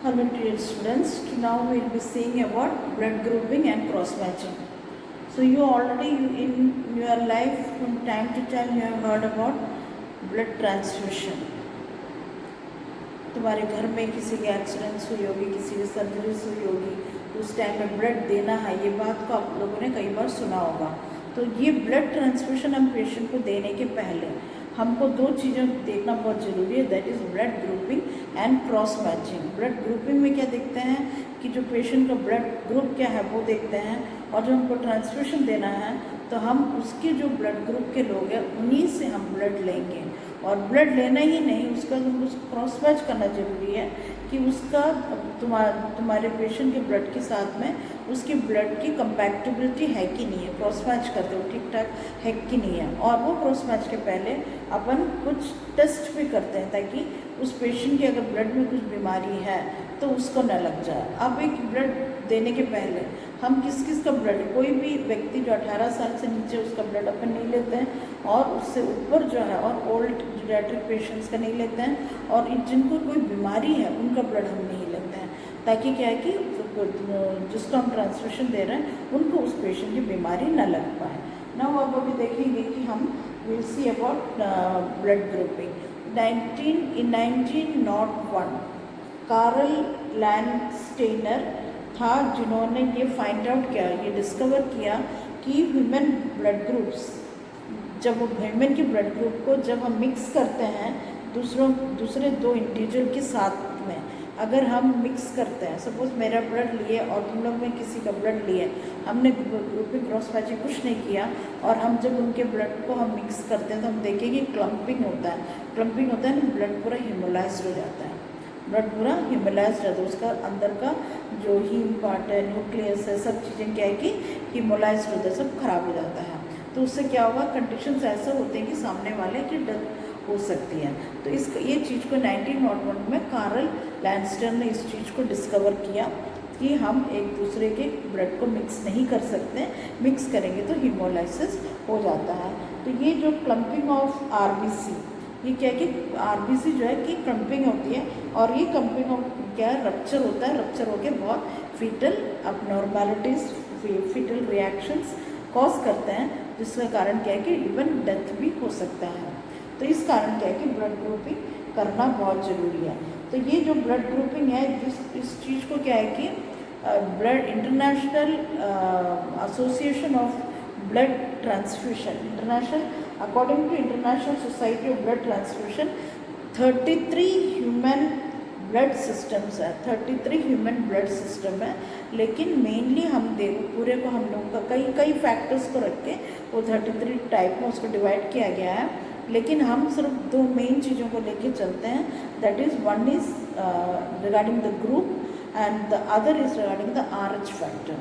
Hello dear students, now we will be seeing about blood grouping and cross matching. So you already in your life from time to time you have heard about blood transfusion. तुम्हारे घर में किसी की accidents हुई होगी, किसी की surgeries हुई होगी, तो उस टाइम में ब्लड देना है, ये बात को आप लोगों ने कई बार सुना होगा। तो ये ब्लड ट्रांसफ्यूशन हम पेशेंट को देने के पहले हमको दो चीज़ें देखना बहुत ज़रूरी है, that is blood grouping and cross matching. Blood grouping में क्या देखते हैं कि जो पेशेंट का ब्लड ग्रुप क्या है वो देखते हैं, और जो हमको ट्रांसफ्यूशन देना है तो हम उसके जो ब्लड ग्रुप के लोग हैं उन्हीं से हम ब्लड लेंगे। और ब्लड लेना ही नहीं, उसका क्रॉस मैच करना ज़रूरी है कि उसका तुम्हारे पेशेंट के ब्लड के साथ में उसकी ब्लड की कंपैटिबिलिटी है कि नहीं है, क्रॉस मैच करते हो ठीक ठाक है कि नहीं है। और वो क्रॉस मैच के पहले अपन कुछ टेस्ट भी करते हैं ताकि उस पेशेंट की अगर ब्लड में कुछ बीमारी है तो उसको न लग जाए। अब एक ब्लड देने के पहले हम किस किस का ब्लड, कोई भी व्यक्ति जो 18 साल से नीचे उसका ब्लड अपन नहीं लेते हैं, और उससे ऊपर जो है और ओल्ड जीरियाट्रिक पेशेंट्स का नहीं लेते हैं, और जिनको कोई बीमारी है उनका ब्लड हम नहीं लेते हैं, ताकि क्या है कि जिसको हम ट्रांसफ्यूशन दे रहे हैं उनको उस पेशेंट की बीमारी न लग पाए। ना वो अब अभी देखेंगे कि हम will see about blood grouping. 1901 Karl Landsteiner था जिन्होंने ये फाइंड आउट किया, ये डिस्कवर किया कि ह्यूमन ब्लड ग्रुप्स, जब ह्यूमन के ब्लड ग्रुप को जब हम मिक्स करते हैं दूसरे दो इंडिविजुअल के साथ में, अगर हम मिक्स करते हैं, सपोज मेरा ब्लड लिए और तुम लोग में किसी का ब्लड लिए, हमने ग्रुपिंग क्रॉस मैचिंग कुछ नहीं किया, और हम जब उनके ब्लड को हम मिक्स करते हैं तो हम देखेंगे क्लम्पिंग होता है। क्लम्पिंग होता है ना, ब्लड पूरा हीमोलाइज्ड हो जाता है, ब्लड पूरा हीमोलाइज्ड रहता है, उसका अंदर का जो हीम पार्ट है, न्यूक्लियस है, सब चीज़ें क्या है कि हीमोलाइज्ड होता है, सब खराब हो जाता है। तो उससे क्या होगा, कंडीशंस ऐसे होते हैं कि सामने वाले की डेथ हो सकती है। तो ये चीज़ को 1901 में कार्ल लैंडस्टेनर ने इस चीज़ को डिस्कवर किया कि हम एक दूसरे के ब्लड को मिक्स नहीं कर सकते, मिक्स करेंगे तो हीमोलाइसिस हो जाता है। तो ये जो क्लम्पिंग ऑफ आरबीसी, ये क्या है कि आरबीसी जो है कि क्लम्पिंग होती है, और ये क्लम्पिंग ऑफ क्या है, रप्चर होता है, रप्चर होकर बहुत फीटल अबनॉर्मैलिटीज़, फीटल रिएक्शंस कॉज करते हैं, जिसका कारण क्या है कि इवन डेथ भी हो सकता है। तो इस कारण क्या है कि ब्लड ग्रुपिंग करना बहुत ज़रूरी है। तो ये जो ब्लड ग्रुपिंग है, इस चीज़ को क्या है कि blood international association of blood transfusion, international according to international society of blood transfusion 33 human blood systems है, 33 ह्यूमन ब्लड सिस्टम है। लेकिन मेनली हम पूरे को हम लोगों का कई फैक्टर्स को रख के वो 33 टाइप में उसको डिवाइड किया गया है, लेकिन हम सिर्फ दो मेन चीज़ों को लेके चलते हैं, that is one is regarding the group and the other is regarding the RH factor,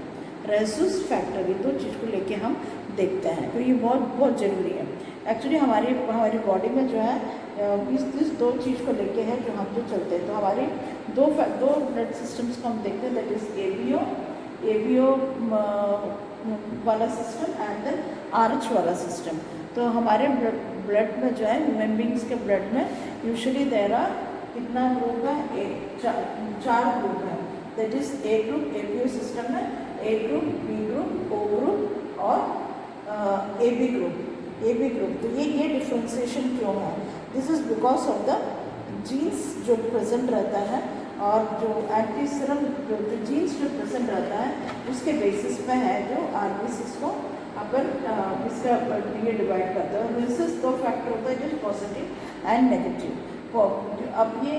rhesus factor. ये दो चीज़ को लेके हम देखते हैं, तो ये बहुत ज़रूरी है। एक्चुअली हमारी बॉडी में जो है इस दो चीज़ को लेके है जो हम जो चलते हैं। तो हमारे दो ब्लड सिस्टम्स को हम देखते हैं, दैट इज़ ABO वाला सिस्टम एंड देन RH वाला सिस्टम। तो हमारे ब्लड में जो है ह्यूमन बींग्स के ब्लड में यूजुअली देयर आर कितना ग्रुप है, चार ग्रुप है, that is A group, ABO system में A group, B group, O group और AB ग्रुप। तो ये डिफ्रेंसिएशन क्यों है, this is because of the genes जो प्रेजेंट रहता है, और जो एंटीसीरम जो जीन्स जो प्रेजेंट रहता है उसके बेसिस पे है जो आरबीसीज को अपन इसका ये डिवाइड करता है। बेसिस दो फैक्टर होता है जो पॉजिटिव एंड नेगेटिव। अब ये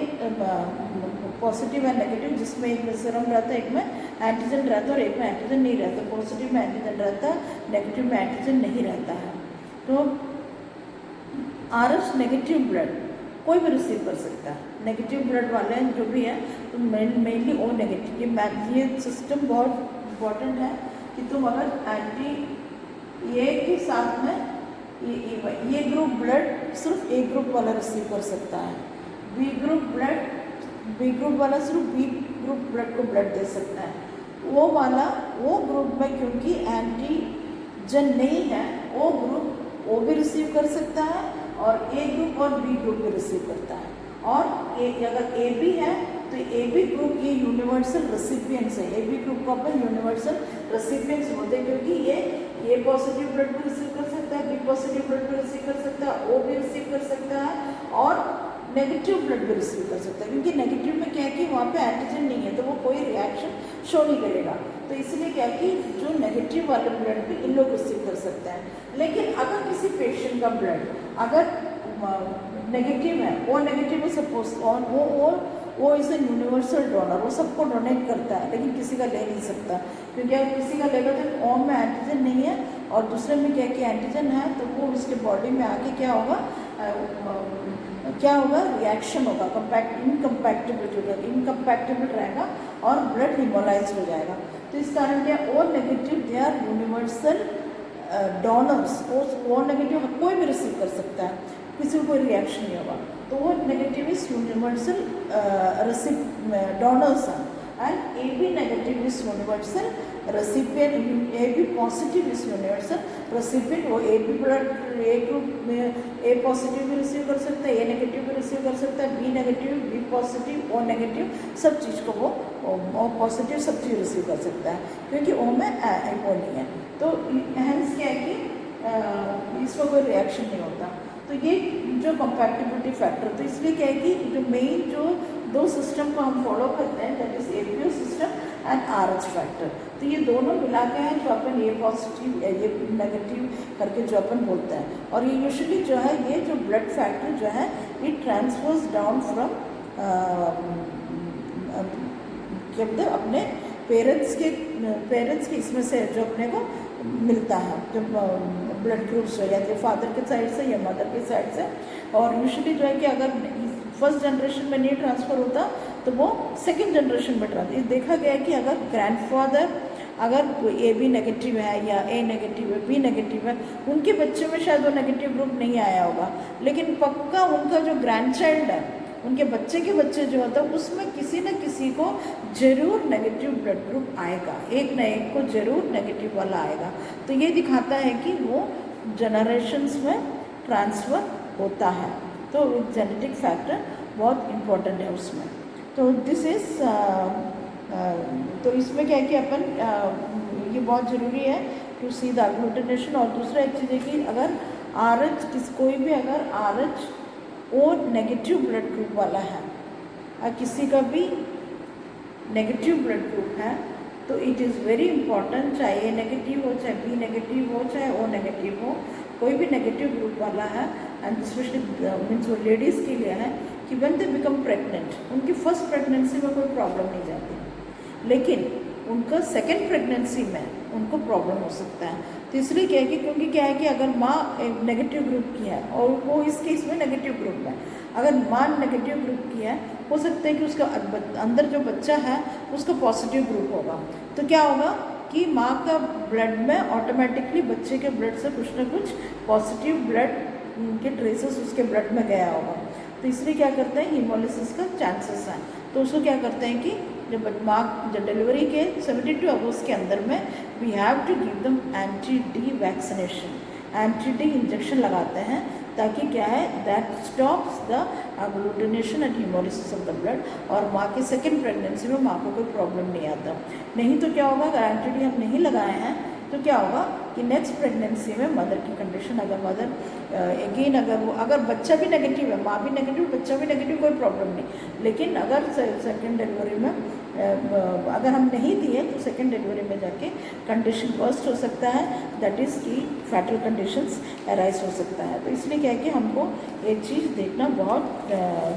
पॉजिटिव एंड नेगेटिव, जिसमें एक में सीरम रहता है, एक में एंटीजन रहता है और एक में एंटीजन नहीं रहता। पॉजिटिव में एंटीजन रहता है, नेगेटिव में एंटीजन नहीं रहता है। तो RH नेगेटिव ब्लड कोई भी रिसीव कर सकता है, नेगेटिव ब्लड वाले जो भी है तो मेनली O नेगेटिव। ये सिस्टम बहुत इम्पॉर्टेंट है कि तुम अगर एंटी ए के साथ में ये ग्रुप ब्लड सिर्फ A ग्रुप वाला रिसीव कर सकता है, B ग्रुप वाला सिर्फ B ग्रुप ब्लड को ब्लड दे सकता है। वो ग्रुप में क्योंकि एंटीजन नहीं है, O ग्रुप O भी रिसीव कर सकता है और A ग्रुप और B ग्रुप भी रिसीव करता है, और ये अगर ए बी है तो ए बी ग्रुप ये यूनिवर्सल रेसिपिएंट्स है। ए बी ग्रुप को अपन यूनिवर्सल रेसिपिएंट्स बोलते हैं, क्योंकि ये ए पॉजिटिव ब्लड भी रिसीव कर सकता है, बी पॉजिटिव ब्लड भी रिसीव कर सकता है, ओ भी रिसीव कर सकता है और नेगेटिव ब्लड भी रिसीव कर सकता है। क्योंकि नेगेटिव में क्या है कि वहाँ पे एंटीजन नहीं है तो वो कोई रिएक्शन शो नहीं करेगा, तो इसलिए क्या है कि जो नेगेटिव वाले ब्लड भी इन लोग रिसीव कर सकते हैं। लेकिन अगर किसी पेशेंट का ब्लड अगर नेगेटिव है, ओ नेगेटिव है सपोज, और वो इज ए यूनिवर्सल डोनर, वो सबको डोनेट करता है, लेकिन किसी का ले नहीं सकता, क्योंकि अगर किसी का लेगा तो ओ में एंटीजन नहीं है और दूसरे में क्या कि एंटीजन है, तो वो उसके बॉडी में आके क्या होगा, रिएक्शन होगा, इनकम्पैक्टेबल रहेगा और ब्लड हिमोलाइज हो जाएगा। तो इस कारण क्या O negative they are universal donors, O negative कोई भी रिसीव कर सकता है, किसी को कोई रिएक्शन नहीं होगा, तो O negative is universal donors हैं। And A B negative is universal recipient, A B positive is universal recipient. वो A B blood A group में ए पॉजिटिव भी रिसीव कर सकता है, ए नेगेटिव भी रिसीव कर सकता है, B negative, B positive, O negative, सब चीज़ को वो ओ पॉजिटिव सब चीज़ रिसीव कर सकता है, क्योंकि ओ में ओ नहीं है। तो हैंस क्या है कि इसमें कोई रिएक्शन नहीं होता। तो ये जो कंपैटिबिलिटी फैक्टर, तो इसलिए क्या है कि जो मेन जो दो सिस्टम को हम फॉलो करते हैं, that is APO system and RH factor. तो ये दोनों मिला के हैं जो अपन ए पॉजिटिव ए नेगेटिव करके जो अपन बोलते हैं। और ये यूजुअली जो है ये जो ब्लड फैक्टर जो है इट ट्रांसफर्स डाउन फ्रॉम जब अपने पेरेंट्स के इसमें से जो अपने को मिलता है, जब ब्लड ग्रुप्स हो जाते हैं फादर के साइड से या मदर के साइड से। और यूजुअली जो है कि अगर फर्स्ट जनरेशन में नहीं ट्रांसफ़र होता तो वो सेकंड जनरेशन में ट्रांसफर। देखा गया है कि अगर ग्रैंडफादर अगर ए बी नेगेटिव है या ए नेगेटिव है, बी नेगेटिव है, उनके बच्चे में शायद वो नेगेटिव ग्रुप नहीं आया होगा, लेकिन पक्का उनका जो ग्रैंड चाइल्ड है, उनके बच्चे के बच्चे जो होता है उसमें किसी न किसी को जरूर नेगेटिव ब्लड ग्रुप आएगा, एक न एक को जरूर नेगेटिव वाला आएगा। तो ये दिखाता है कि वो जनरेशन्स में ट्रांसफ़र होता है। तो जेनेटिक फैक्टर बहुत इम्पोर्टेंट है उसमें। तो दिस इज़ तो इसमें क्या है कि अपन ये बहुत ज़रूरी है टू सी द एग्लूटिनेशन। और दूसरा एक चीज़ है कि अगर RH कोई भी अगर RH O negative blood group वाला है और किसी का भी नेगेटिव ब्लड ग्रुप है, तो इट इज़ वेरी इंपॉर्टेंट, चाहे ए नेगेटिव हो, चाहे बी नेगेटिव हो, चाहे ओ नेगेटिव हो, कोई भी नेगेटिव ग्रुप वाला है, एंड स्पेशली मीन्स वो लेडीज़ के लिए है कि व्हेन दे बिकम प्रेग्नेंट, उनकी फर्स्ट प्रेगनेंसी में कोई प्रॉब्लम नहीं जाती, लेकिन उनका सेकेंड प्रेगनेंसी में उनको प्रॉब्लम हो सकता है। तो इसलिए क्या है कि क्योंकि क्या है कि अगर माँ नेगेटिव ग्रुप की है और वो इस केस में नेगेटिव ग्रुप है, अगर माँ नेगेटिव ग्रुप की है, हो सकता है कि उसका अंदर जो बच्चा है उसका पॉजिटिव ग्रुप होगा। तो क्या होगा कि माँ का ब्लड में ऑटोमेटिकली बच्चे के ब्लड से कुछ ना कुछ पॉजिटिव ब्लड के ट्रेसेस उसके ब्लड में गया होगा। तो इसलिए क्या करते हैं, हीमोलिसिस का चांसेस हैं। तो उसको क्या करते हैं कि जब माँ जब डिलीवरी के 72 आवर्स के अंदर में we have to give them anti D vaccination, anti D injection लगाते हैं, ताकि क्या है that stops the agglutination and haemolysis of the blood, और माँ के सेकेंड प्रेगनेंसी में माँ को कोई प्रॉब्लम नहीं आता। नहीं तो क्या होगा, अगर एंटी-डी हम नहीं लगाए हैं तो क्या होगा कि नेक्स्ट प्रेगनेंसी में मदर की कंडीशन, अगर मदर अगेन अगर बच्चा भी नेगेटिव है, माँ भी नेगेटिव, बच्चा भी नेगेटिव, कोई प्रॉब्लम नहीं, लेकिन अगर सेकेंड डिलीवरी में अगर हम नहीं दिए तो सेकेंड डिलीवरी में जाके कंडीशन वर्स्ट हो सकता है, दैट इज़ की फैटल कंडीशंस अराइज हो सकता है। तो इसलिए क्या है कि हमको एक चीज़ देखना बहुत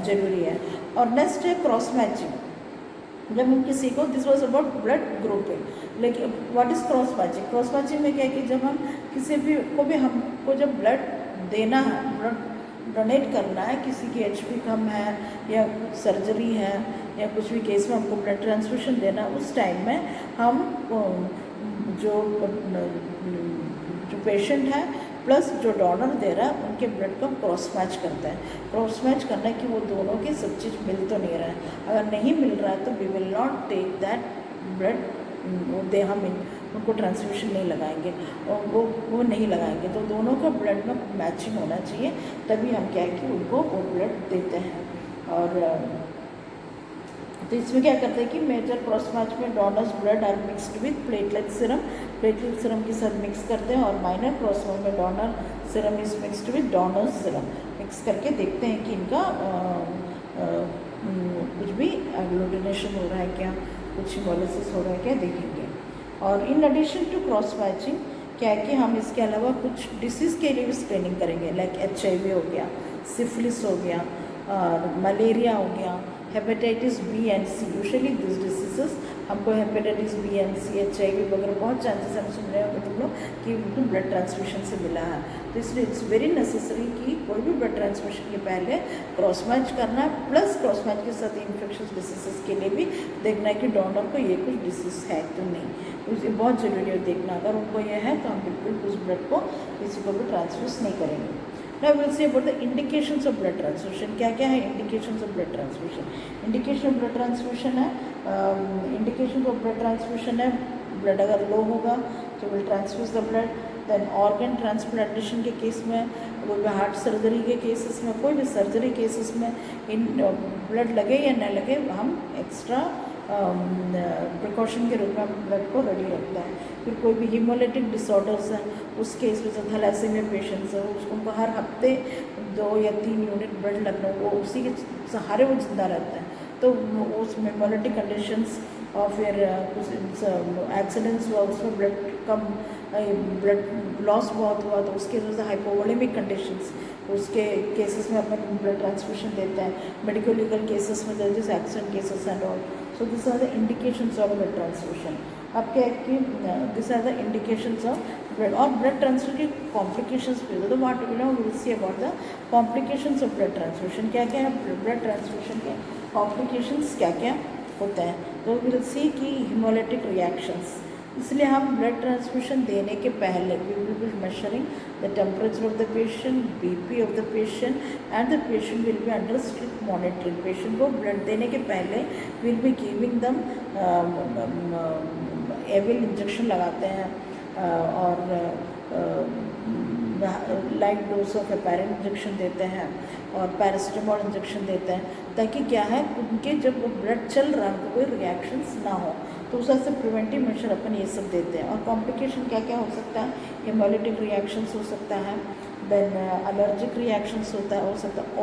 ज़रूरी है। और नेक्स्ट है क्रॉस मैचिंग। जब हम किसी को, this was about blood grouping, लेकिन what is cross matching? Cross matching में क्या है कि जब हम किसी भी को भी हमको जब ब्लड देना है, ब्लड डोनेट करना है, किसी की HP कम है या सर्जरी है या कुछ भी केस में हमको ब्लड ट्रांसफ्यूशन देना, उस टाइम में हम जो पेशेंट है प्लस जो डोनर दे रहा है उनके ब्लड को क्रॉस मैच करते हैं। क्रॉस मैच करना कि वो दोनों की सब चीज़ मिल तो नहीं रहा है, अगर नहीं मिल रहा है तो we will not take that blood, हम उनको ट्रांसफ्यूशन नहीं लगाएंगे और वो नहीं लगाएंगे। तो दोनों का ब्लड में मैचिंग होना चाहिए, तभी हम क्या है कि उनको वो ब्लड देते हैं। और तो इसमें क्या करते हैं कि मेजर क्रॉस मैच में donors blood are mixed with platelet serum के साथ मिक्स करते हैं, और माइनर क्रॉस मैच में donor serum is mixed with donors serum mix करके देखते हैं कि इनका कुछ भी एग्लूटिनेशन हो रहा है क्या, कुछ हिमोलिसिस हो रहा है क्या, देखेंगे। और in addition to cross matching क्या है कि हम इसके अलावा कुछ डिसीज़ के लिए भी स्क्रीनिंग करेंगे, लाइक HIV हो गया, सिफिलिस हो गया, और मलेरिया हो गया, hepatitis B and C। Usually this diseases हमको hepatitis B and C, HIV वगैरह बहुत चांसेस हम सुन रहे होंगे तुम लोग कि उनको ब्लड ट्रांसफ्यूजन से मिला है। तो इसलिए इट्स वेरी नेसेसरी कि कोई भी ब्लड ट्रांसफ्यूजन के पहले क्रॉस मैच करना है, प्लस क्रॉस मैच के साथ इन्फेक्शस डिसीजेस के लिए भी देखना है कि डोनर को ये कुछ डिसीज है तो नहीं। तो ये बहुत ज़रूरी है देखना, अगर उनको ये है तो हम बिल्कुल उस ब्लड को किसी को भी ट्रांसफ्यूज नहीं करेंगे। Now we'll see about the indications of blood transfusion। क्या क्या है indications of blood transfusion? Indication of blood transfusion है, indications of blood transfusion है, blood अगर low होगा तो will transfuse the blood। then organ transplantation के केस में, कोई भी हार्ट सर्जरी के केसेस में, कोई भी सर्जरी केसेस में इन ब्लड लगे या न लगे हम एक्स्ट्रा प्रिकॉशन के रूप में ब्लड को रेडी रखता है। फिर कोई भी हीमोलिटिक डिसऑर्डर्स है उस केस में, जो थैलेसीमिया पेशेंट्स है उसको हर हफ्ते 2 या 3 यूनिट ब्लड लगना, वो उसी के सहारे वो जिंदा रहता है। तो उस हीमोलिटिक कंडीशंस और फिर कुछ एक्सीडेंट्स हुआ उसमें ब्लड कम, ब्लड लॉस बहुत हुआ तो उसके वजह से हाइपोवोलेमिक कंडीशंस, उसके केसेस में अपन ब्लड ट्रांसफ्यूशन देते हैं। मेडिको लीगल केसेस में जैसे accident cases and all, so this are the indications of blood transfusion. अब क्या है कि this are the indications of blood, और ब्लड ट्रांसफर के कॉम्प्लिकेशंस भी होते हैं। What will see about the complications of blood transfusion. क्या क्या है ब्लड ट्रांसफ्यूशन के कॉम्प्लिकेशंस क्या क्या होते हैं? तो विल सी कि हिमोलिटिक रिएक्शंस, इसलिए हम ब्लड ट्रांसफ्यूशन देने के पहले we will be measuring the temperature of the patient, BP of the patient, and the patient will be under strict monitoring. Patient को ब्लड देने के पहले will be giving them Avil injection लगाते हैं और light dose of heparin injection देते हैं और पैरासीटामोल इंजेक्शन देते हैं, ताकि क्या है उनके जब वो ब्लड चल रहा है उनको कोई रिएक्शंस ना हो। तो उस वजह से प्रिवेंटिव मेजर अपन ये सब देते हैं। और कॉम्प्लिकेशन क्या क्या हो सकता है? हेमोलिटिक रिएक्शंस हो सकता है, देन एलर्जिक रिएक्शंस हो सकता है।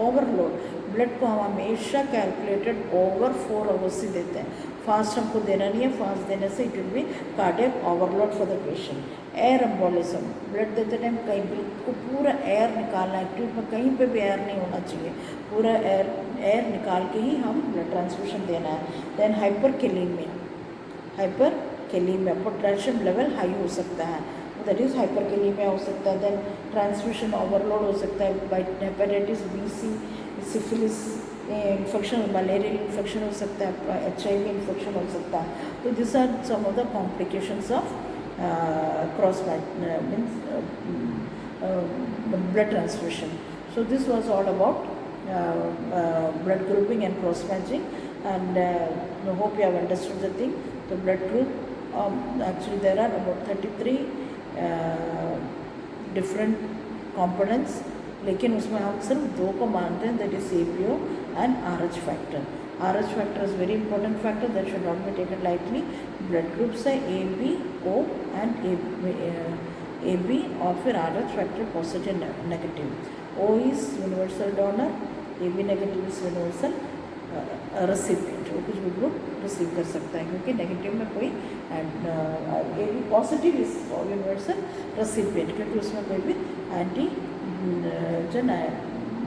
ओवरलोड, ब्लड को हम हमेशा कैलकुलेटेड ओवर 4 आवर्स ही देते हैं, फास्ट हमको देना नहीं है, फास्ट देने से it will be cardiac overload for the patient. Air embolism, blood देते टाइम कहीं बिल्कुल पूरा एयर निकालना है, ट्यूब में कहीं पे भी एयर नहीं होना चाहिए, पूरा एयर निकाल के ही हम ब्लड ट्रांसफ्यूशन देना है। देन हाइपरकेलीमिया, पोटेशियम लेवल हाई हो सकता है, दैट इज़ हाइपरकेलीमिया हो सकता है। देन ट्रांसफ्यूशन ओवरलोड हो सकता है by hepatitis B, C, syphilis infection, malarial infection हो सकता है, HIV इन्फेक्शन हो सकता है। तो this are some of the complications of cross means blood transfusion. So this was all about blood grouping and cross matching, and I hope you have understood the thing. So blood group, actually there are about 33 different components, लेकिन उसमें हम सिर्फ 2 को मानते हैं, that is ABO and RH factor. RH factor is very important factor that should not be taken lightly. Blood groups है AB, O and AB और फिर RH factor positive negative. O is universal donor, AB negative is universal recipient, वो कुछ भी group receive कर सकता है, क्योंकि नेगेटिव में कोई and AB positive is universal recipient, क्योंकि उसमें कोई भी एंटी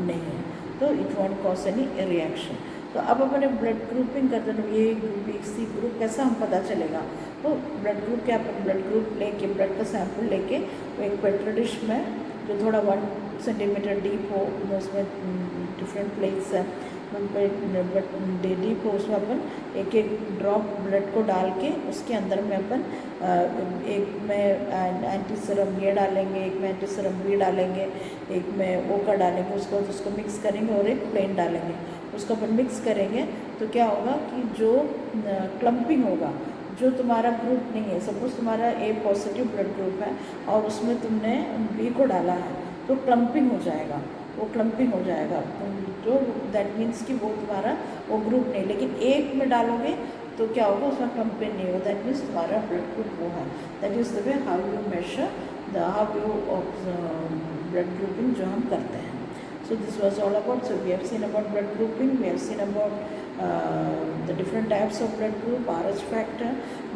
नहीं है, तो it won't cause any reaction. तो अब अपने ब्लड ग्रुपिंग करते हैं, ये ग्रुप B, C ग्रुप कैसा हम पता चलेगा? तो ब्लड ग्रुप क्या, ब्लड ग्रुप लेके, ब्लड का सैंपल लेके एक पेट्री डिश में जो थोड़ा 1 सेंटीमीटर डीप हो, उसमें डिफरेंट प्लेट्स हैं, डीप हो, उसमें अपन एक ड्रॉप ब्लड को डाल के उसके अंदर में अपन एक में एंटी सीरम ये डालेंगे, एक में एंटी सीरम B डालेंगे, एक में O का डालेंगे, उसको मिक्स करेंगे और एक प्लेन डालेंगे, उसको अपन मिक्स करेंगे। तो क्या होगा कि जो क्लम्पिंग होगा, जो तुम्हारा ग्रुप नहीं है, सपोज तुम्हारा A पॉजिटिव ब्लड ग्रुप है और उसमें तुमने B को डाला है, तो क्लम्पिंग हो जाएगा। वो क्लम्पिंग हो जाएगा, तो दैट मीन्स कि वो तुम्हारा वो ग्रुप नहीं, लेकिन एक में डालोगे तो क्या होगा, उसमें क्लम्पिंग नहीं होगा, दैट मीन्स तुम्हारा ब्लड ग्रुप वो है। That is the way how you major how you blood grouping जो हम करते हैं। So this was all about, so we have seen about blood grouping, we have seen about the different types of blood group, RH factor,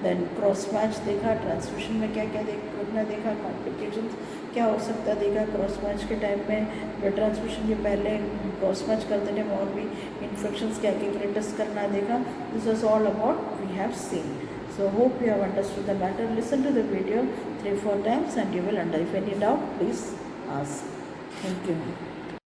then cross match देखा, transfusion में क्या क्या देखना देखा, कॉम्प्लिकेशंस क्या हो सकता है देखा, क्रॉस मैच के टाइम में ब्लड ट्रांसफ्यूशन के पहले क्रॉस मैच करते टाइम और भी इन्फेक्शंस क्या क्या टेस्ट करना देखा। This was all about we have seen. So hope you have understood the matter. Listen to the video 3-4 times and you will understand. If any doubt, please ask. Thank you.